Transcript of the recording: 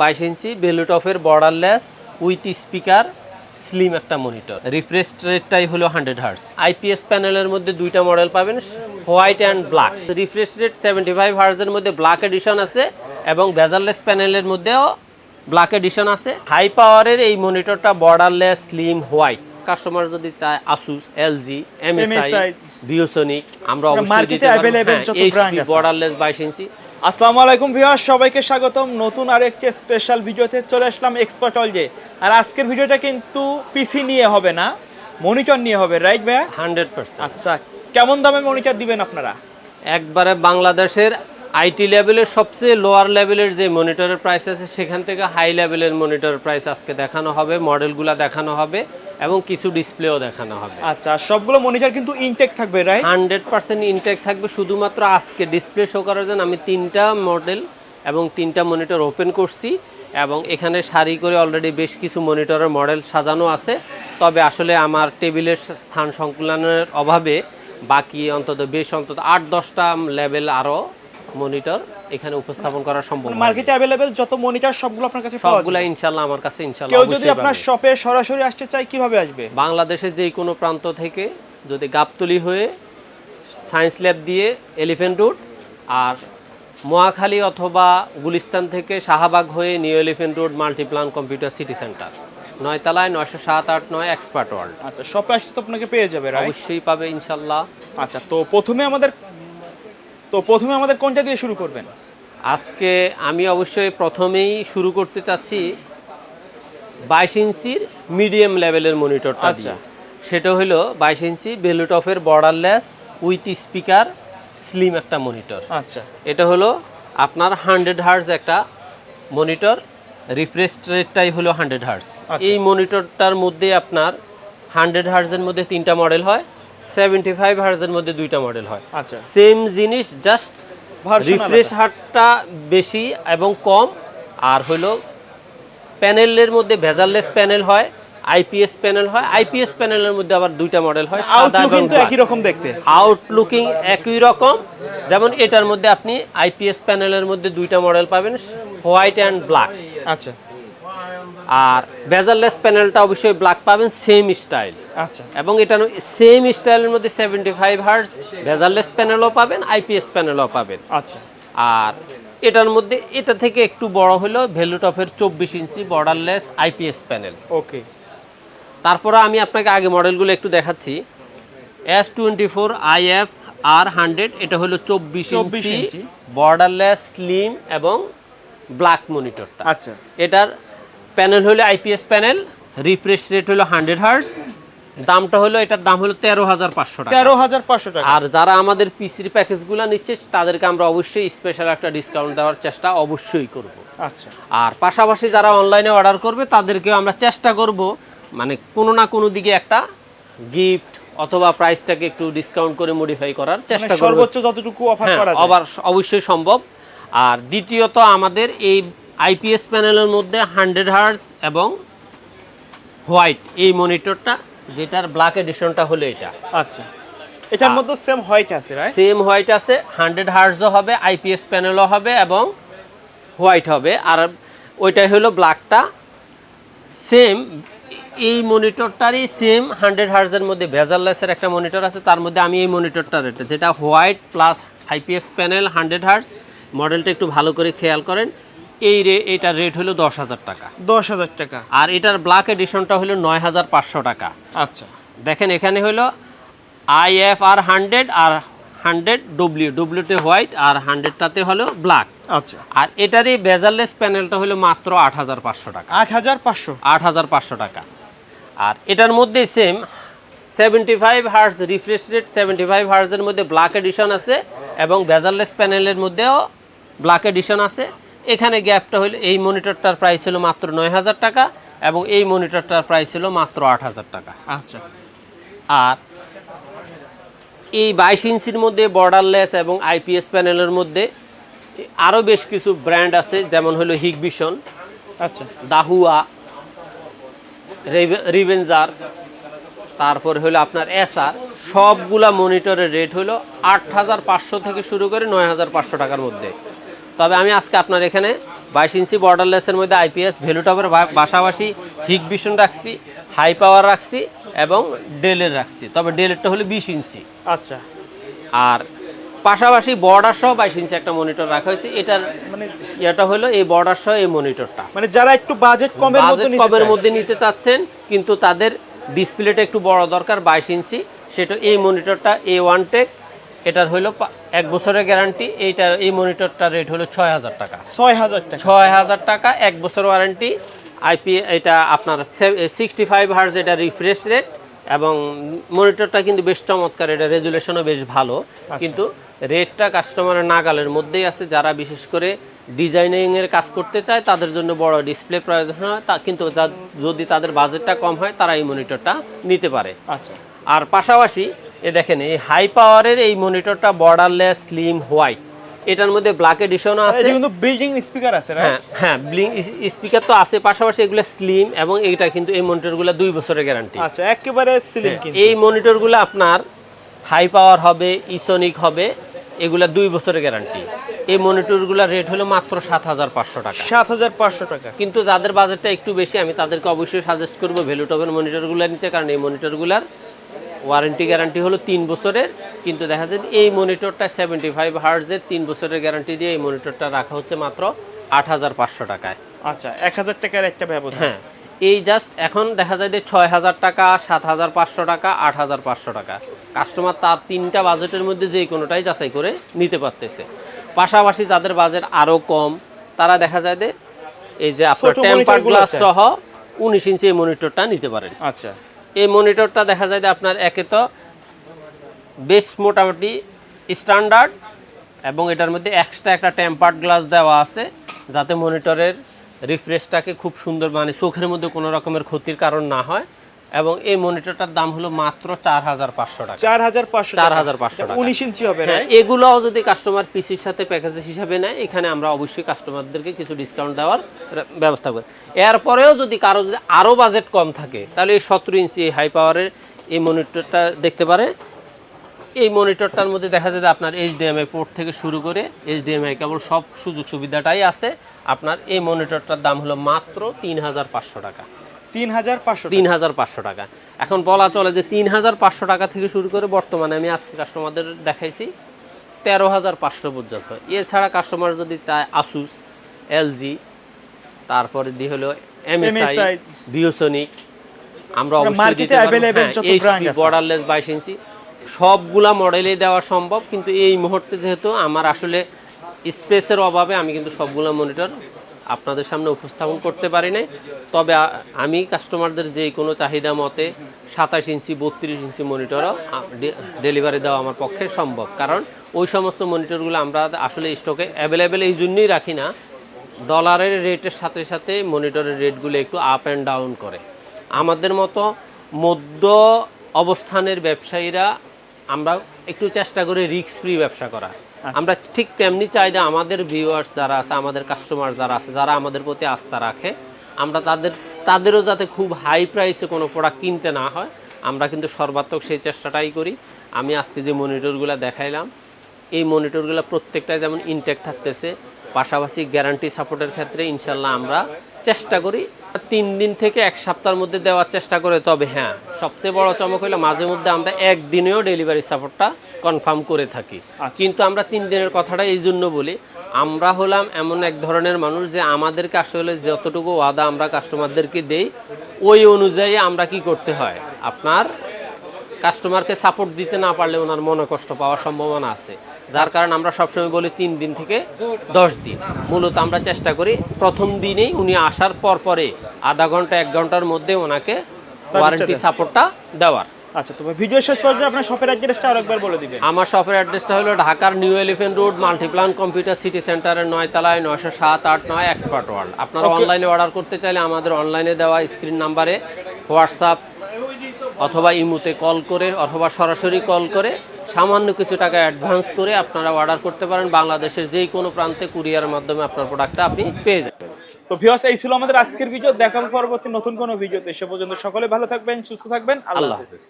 22 inch বেলুটফের borderless with speaker slim একটা monitor. Refresh রেটটাই হলো 100 হার্টজ। আইপিএস প্যানেলের মধ্যে দুইটা মডেল পাবেন, white and black. Refresh rate 75 হার্টজের মধ্যে ব্ল্যাক এডিশন আছে এবং বেজারলেস প্যানেলের মধ্যেও ব্ল্যাক এডিশন আছে। হাই পাওয়ারের এই মনিটরটা বর্ডারলেস স্লিম হোয়াইট। কাস্টমার যদি চায় আসুস, এলজি, এমএসআই, ভিওসনিক, আমরা অবশ্যই দিতে পারবো। এইচপি বর্ডারলেস 22 ইঞ্চি। আসসালামু আলাইকুম ভিউয়ার্স, সবাইকে স্বাগতম নতুন আরেকটি স্পেশাল ভিডিওতে। চলে আসলাম এক্সপার্টলজে। আর আজকের ভিডিওটা কিন্তু পিসি নিয়ে হবে না, মনিটর নিয়ে হবে, রাইট ভাইয়া? 100%। আচ্ছা, কেমন দামে মনিটর দিবেন আপনারা? একবারে বাংলাদেশের আইটি লেভেলের সবচেয়ে লোয়ার লেভেলের যে মনিটরের প্রাইস আছে সেখান থেকে হাই লেভেলের মনিটরের প্রাইস আজকে দেখানো হবে, মডেলগুলো দেখানো হবে এবং কিছু ডিসপ্লেও দেখানো হবে। আচ্ছা, সবগুলো মনিটর কিন্তু ইনটেক থাকবে, রাইট? 100% ইনটেক থাকবে। শুধুমাত্র আজকে ডিসপ্লে শো করার জন্য আমি 3টা মডেল এবং 3টা মনিটর ওপেন করছি এবং এখানে সারি করে অলরেডি বেশ কিছু মনিটরের মডেল সাজানো আছে। তবে আসলে আমার টেবিলের স্থান সংকুলনের অভাবে বাকি অন্তত 8-10টা লেভেল আরও মনিটর এখানে উপস্থাপন করা সম্ভব। মার্কেটে अवेलेबल যত মনিটর সবগুলো আপনার কাছে পাওয়া যাবে? সবগুলা ইনশাআল্লাহ আমার কাছে ইনশাআল্লাহ। কেউ যদি আপনার শপে সরাসরি আসতে চায় কিভাবে আসবে? বাংলাদেশের যে কোনো প্রান্ত থেকে, যদি গাবতলী হয়ে সায়েন্স ল্যাব দিয়ে এলিফ্যান্ট রোড, আর মহাখালী অথবা গুলিস্তান থেকে শাহবাগ হয়ে new elephant road Multiplan computer city centre, 9 তলায় 907-8-9 এক্সপার্ট ওয়ার্ল্ড। আচ্ছা, শপে আসতে তো আপনাকে পেয়ে যাবে, রাইট? অবশ্যই পাবে ইনশাআল্লাহ। আচ্ছা, তো প্রথমে আমাদের কোনটা দিয়ে শুরু করবেন? আজকে আমি অবশ্যই প্রথমেই শুরু করতে চাচ্ছি 22 ইঞ্চির মিডিয়াম লেভেলের মনিটরটা দিয়ে। সেটা হলো 22 ইঞ্চি বেলুটফের বর্ডারলেস উইথ স্পিকার স্লিম একটা মনিটর। আচ্ছা, এটা হলো আপনার 100 হার্টজ একটা মনিটর। রিফ্রেশ রেটটাই হলো 100 হার্টজ। এই মনিটরটার মধ্যে আপনার 100 হার্টজের মধ্যে 3টা মডেল হয়, 75 হার্টজের মধ্যে 2টা মডেল হয়। আচ্ছা, সেম জিনিস, জাস্ট রিফ্রেশ হারটা বেশি এবং কম। আর হলো প্যানেলের মধ্যে ভেজারলেস প্যানেল হয়, আইপিএস প্যানেল হয়। আইপিএস প্যানেলের মধ্যে আবার 2টা মডেল হয়, সাদা এবং কিন্তু একই রকম দেখতে। আউটলুকিং একই রকম। যেমন এটার মধ্যে আপনি আইপিএস প্যানেলের মধ্যে 2টা মডেল পাবেন, হোয়াইট অ্যান্ড ব্ল্যাক। আচ্ছা, আর বেজারলেস প্যানেলটা অবশ্যই ব্ল্যাক পাবেন, সেম স্টাইল। আচ্ছা, এবং এটা সেম স্টাইলের মধ্যে 75 হার্টজ বেজারলেস প্যানেলও পাবেন, আইপিএস প্যানেলও পাবেন। আচ্ছা, আর এটার মধ্যে এটা থেকে একটু বড় হলো ভেলুটফের 24 ইঞ্চি বর্ডারলেস আইপিএস প্যানেল। ওকে। তারপরে আমি আপনাকে আগে মডেলগুলো একটু দেখাচ্ছি। S24 IF-R100, এটা হলো 24 ইঞ্চি বর্ডারলেস স্লিম এবং ব্ল্যাক মনিটরটা। আচ্ছা, এটার প্যানেল হলো আইপিএস প্যানেল, রিফ্রেশ রেট হলো 100 হার্টজ। দামটা হলো, এটার দাম হলো 13,500 টাকা। 13,500 টাকা। আর যারা আমাদের পিসির প্যাকেজগুলো নিচ্ছে তাদেরকে আমরা অবশ্যই স্পেশাল একটা ডিসকাউন্ট দেওয়ার চেষ্টা অবশ্যই করব। আচ্ছা, আর পাশাপাশি যারা অনলাইনে অর্ডার করবে তাদেরকেও আমরা চেষ্টা করব মানে কোনো না কোনো দিকে একটা গিফট অথবা প্রাইসটাকে একটু ডিসকাউন্ট করে মডিফাই করার চেষ্টা করব, সর্বোচ্চ যতটুকু অফার করা যায় অবশ্যই সম্ভব। আর দ্বিতীয়ত আমাদের এই আইপিএস প্যানেলের মধ্যে 100 হার্টজ এবং হোয়াইট এই মনিটরটা, যেটার ব্ল্যাক এডিশনটা হলো এটা। আচ্ছা, এটার মধ্যে সেম হোয়াইট আছে, রাইট? সেম হোয়াইট আছে, 100 হার্টজও হবে, আইপিএস প্যানেলও হবে এবং হোয়াইট হবে। আর ওইটাই হলো ব্ল্যাকটা। সেম এই মনিটরটারই সেম 100 হার্টজের মধ্যে ভেজারলেসের একটা মনিটর আছে, তার মধ্যে আমি এই মনিটরটা রেটে, যেটা white plus IPS panel 100 hertz মডেলটা একটু ভালো করে খেয়াল করেন। এইটার রেট হলো 10,000 টাকা। 10,000 টাকা। আর এটার ব্ল্যাক এডিশনটা হলো 9,500 টাকা। আচ্ছা, দেখেন এখানে হলো IF-R100 আর 100W হোয়াইট আর 100টাতে হলো ব্ল্যাক। আচ্ছা, আর এটারই বেজারলেস প্যানেলটা হলো মাত্র 8,500 টাকা। 8,500 টাকা। আর এটার মধ্যে সেম 75 হার্টজ রিফ্রেশ রেট, 75 হার্টজের মধ্যে ব্ল্যাক এডিশন আছে এবং বেজারলেস প্যানেলের মধ্যেও ব্ল্যাক এডিশন আছে। এখানে গ্যাপটা হলো এই মনিটরটার প্রাইস হলো মাত্র 9,000 টাকা এবং এই মনিটরটার প্রাইস হলো মাত্র 8,000 টাকা। আচ্ছা, আর এই 22 ইঞ্চির মধ্যে বর্ডারলেস এবং আইপিএস প্যানেলের মধ্যে আরও বেশ কিছু ব্র্যান্ড আছে, যেমন হলো হিগভিশন, আচ্ছা, দাহুয়া, রিভেঞ্জার, তারপর হলো আপনার এসআর। সবগুলা মনিটরের রেট হলো 8,500 থেকে শুরু করে 9,500 টাকার মধ্যে। তবে আমি আজকে আপনার এখানে 22 ইঞ্চি বর্ডারলেসের মধ্যে আইপিএস ভ্যালুটপের পাশাপাশি হিগ ভিশন রাখছি, হাই পাওয়ার রাখছি এবং ডেলের রাখছি, তবে ডেলেরটা হলো 20 ইঞ্চি। আচ্ছা, আর পাশাপাশি বর্ডার সহ 22 ইঞ্চি একটা মনিটর রাখা হয়েছে। এটার মানে এটা হলো এই বর্ডার সহ এই মনিটরটা, মানে যারা একটু বাজেট কমের মধ্যে নিতে চাচ্ছেন কিন্তু তাদের ডিসপ্লেটা একটু বড় দরকার 22 ইঞ্চি, সেটা এই মনিটরটা A1 টেক, এটার হলো 1 বছরের গ্যারান্টি। এই মনিটরটার রেট হলো 6000 টাকা। 6000 টাকা 1 বছর ওয়ারেন্টি। এটা আপনার 65 হার্জ, এটা রিফ্রেশ রেট এবং মনিটরটা কিন্তু বেশ চমৎকার, এটা রেজুলেশনও বেশ ভালো। কিন্তু রেটটা কাস্টমারের নাগালের মধ্যেই আছে। যারা বিশেষ করে ডিজাইনিং এর কাজ করতে চায় তাদের জন্য বড় ডিসপ্লে প্রয়োজন হয়, কিন্তু যদি তাদের বাজেটটা কম হয় তারা এই মনিটরটা নিতে পারে। আচ্ছা, আর পাশাপাশি দেখেন এই হাই পাওয়ারের এই মনিটরটা বর্ডারলেস স্লিম হোয়াইট, এটার মধ্যে ব্ল্যাক এডিশনও আছে, কিন্তু বিল্ডিং স্পিকার আছে। হ্যাঁ ব্লিং স্পিকার তো আছে, পাশাপাশি এগুলো স্লিম এবং এটা কিন্তু এই মনিটরগুলো 2 বছরের গ্যারান্টি। আচ্ছা, একেবারে স্লিম। কিন্তু এই মনিটরগুলো আপনার হাই পাওয়ার হবে, ইসোনিক হবে, এগুলা 2 বছরের গ্যারান্টি। এই মনিটরগুলোর রেট হলো মাত্র 7500 টাকা। 7500 টাকা। কিন্তু যাদের বাজেটটা একটু বেশি আমি তাদেরকে অবশ্যই সাজেস্ট করব ভ্যালুটপের মনিটরগুলো নিতে, কারণ এই মনিটরগুলোর ওয়ারেন্টি গ্যারান্টি হলো 3 বছরের। কিন্তু দেখা যায় এই মনিটরটা 75 হার্জের 3 বছরের গ্যারান্টি দিয়ে এই মনিটরটা রাখা হচ্ছে মাত্র 8500 টাকায়। আচ্ছা, 1000 টাকার একটা ব্যবধান। হ্যাঁ, এই জাস্ট এখন দেখা যায় যে 6000 টাকা, 7500 টাকা, 8500 টাকা। কাস্টমার তার 3টা বাজেটের মধ্যে যে কোনোটাই যাচাই করে নিতে পারতেছে। পাশাপাশি যাদের বাজেট আরও কম তারা দেখা যায় যে এই যে আপনার টেম্পার গ্লাস সহ 19 ইঞ্চি এই মনিটরটা নিতে পারেন। আচ্ছা, এই মনিটরটা দেখা যায় যে আপনার একে তো বেশ মোটামুটি স্ট্যান্ডার্ড এবং এটার মধ্যে এক্সট্রা একটা টেম্পার্ড গ্লাস দেওয়া আছে যাতে মনিটরের রিফ্রেশটাকে খুব সুন্দর, মানে চোখের মধ্যে কোনো রকমের ক্ষতির কারণ না হয়। এবং এই মনিটরটার দাম হলো মাত্র 4500 টাকা। 4500 টাকা 19 ইঞ্চি হবে। হ্যাঁ, এগুলোও যদি কাস্টমার পিসির সাথে প্যাকেজ হিসাবে নেয়, এখানে আমরা অবশ্যই কাস্টমারদেরকে কিছু ডিসকাউন্ট দেওয়ার ব্যবস্থা করি। এরপরেও যদি কারো যদি আরও বাজেট কম থাকে তাহলে এই 17 ইঞ্চি হাই পাওয়ারের এই মনিটরটা দেখতে পারে। এই মনিটরটার মধ্যে দেখা যায় যে আপনার HDMI পোর্ট থেকে শুরু করে HDMI কেবল সব সুযোগ সুবিধাটাই আছে। আপনার এই মনিটরটার দাম হলো মাত্র 3500 টাকা। 3500 টাকা। এখন বলা চলে যে 3500 টাকা থেকে শুরু করে বর্তমানে আমি আজকে কাস্টমারদের দেখাইছি 13500 পর্যন্ত। এছাড়া কাস্টমার যদি চায় আসুস, LG, তারপরে দিয়ে হলো MSI, ভিওসনিক, আমরা অবশ্যই দিতে পারবো। বর্ডারলেস 22 ইঞ্চি সবগুলা মডেলেই দেওয়া সম্ভব, কিন্তু এই মুহূর্তে যেহেতু আমার আসলে স্পেসের অভাবে আমি কিন্তু সবগুলা মনিটর আপনাদের সামনে উপস্থাপন করতে পারি নাই। তবে আমি কাস্টমারদের যে কোনো চাহিদা মতে 27 ইঞ্চি 32 ইঞ্চি মনিটরও ডেলিভারি দেওয়া আমার পক্ষে সম্ভব, কারণ ওই সমস্ত মনিটরগুলো আমরা আসলে স্টকে অ্যাভেলেবেল এই জন্যই রাখি না। ডলারের রেটের সাথে সাথে মনিটরের রেটগুলো একটু আপ অ্যান্ড ডাউন করে। আমাদের মতো মধ্য অবস্থানের ব্যবসায়ীরা আমরা একটু চেষ্টা করি রিস্ক ফ্রি ব্যবসা করা। আমরা ঠিক তেমনি চাই যে আমাদের ভিউয়ার্স যারা আছে, আমাদের কাস্টমার যারা আছে, যারা আমাদের প্রতি আস্থা রাখে, আমরা তাদেরও যাতে খুব হাই প্রাইসে কোনো প্রোডাক্ট কিনতে না হয়, আমরা কিন্তু সর্বাত্মক সেই চেষ্টাটাই করি। আমি আজকে যে মনিটরগুলো দেখাইলাম, এই মনিটরগুলো প্রত্যেকটাই যেমন ইনটেক থাকতেছে, পাশাপাশি গ্যারান্টি সাপোর্টের ক্ষেত্রে ইনশাল্লাহ আমরা চেষ্টা করি 3 দিন থেকে 1 সপ্তাহের মধ্যে দেওয়ার চেষ্টা করে। তবে হ্যাঁ, সবচেয়ে বড় চমক হলো মাঝে মধ্যে আমরা 1 দিনেও ডেলিভারি সাপোর্টটা কনফার্ম করে থাকি। কিন্তু আমরা 3 দিনের কথাটা এই জন্য বলি, আমরা হলাম এমন এক ধরনের মানুষ যে আমাদেরকে আসলে যতটুকু ওয়াদা আমরা কাস্টমারদেরকে দেই ওই অনুযায়ী আমরা কি করতে হয়, আপনার কাস্টমারকে সাপোর্ট দিতে না পারলে ওনার মনে কষ্ট পাওয়ার সম্ভাবনা আছে। যার কারণে আমরা সবসময় বলি 3 দিন থেকে 10 দিন। মূলত আমরা চেষ্টা করি প্রথম দিনেই উনি আসার পরে আধা ঘন্টা 1 ঘন্টার মধ্যে ওনাকে ওয়ারেন্টি সাপোর্টটা দেওয়ার। আচ্ছা, তবে ভিডিও শেষ পর্যন্ত আপনার শপের অ্যাড্রেসটা আরেকবার বলে দিবেন। আমার শপের অ্যাড্রেসটা হলো ঢাকার new elephant road, Multiplan computer city সেন্টারের 9 তলায় 907-8-9 এক্সপার্ট ওয়ার্ল্ড। আপনারা অনলাইনে অর্ডার করতে চাইলে আমাদের অনলাইনে দেওয়া স্ক্রিন নাম্বারে হোয়াটসঅ্যাপ অথবা ইমোতে কল করে অথবা সরাসরি কল করে সামান্য কিছু টাকা অ্যাডভান্স করে আপনারা অর্ডার করতে পারেন। বাংলাদেশের যেই কোনো প্রান্তে কুরিয়ারের মাধ্যমে আপনার প্রোডাক্টটা আপনি পেয়ে যাবেন। তো ভিউয়ার্স, এই ছিল আমাদের আজকের ভিডিও। দেখা হবে পরবর্তী নতুন কোনো ভিডিওতে। সে পর্যন্ত সকলে ভালো থাকবেন, সুস্থ থাকবেন। আল্লাহ হাফেজ।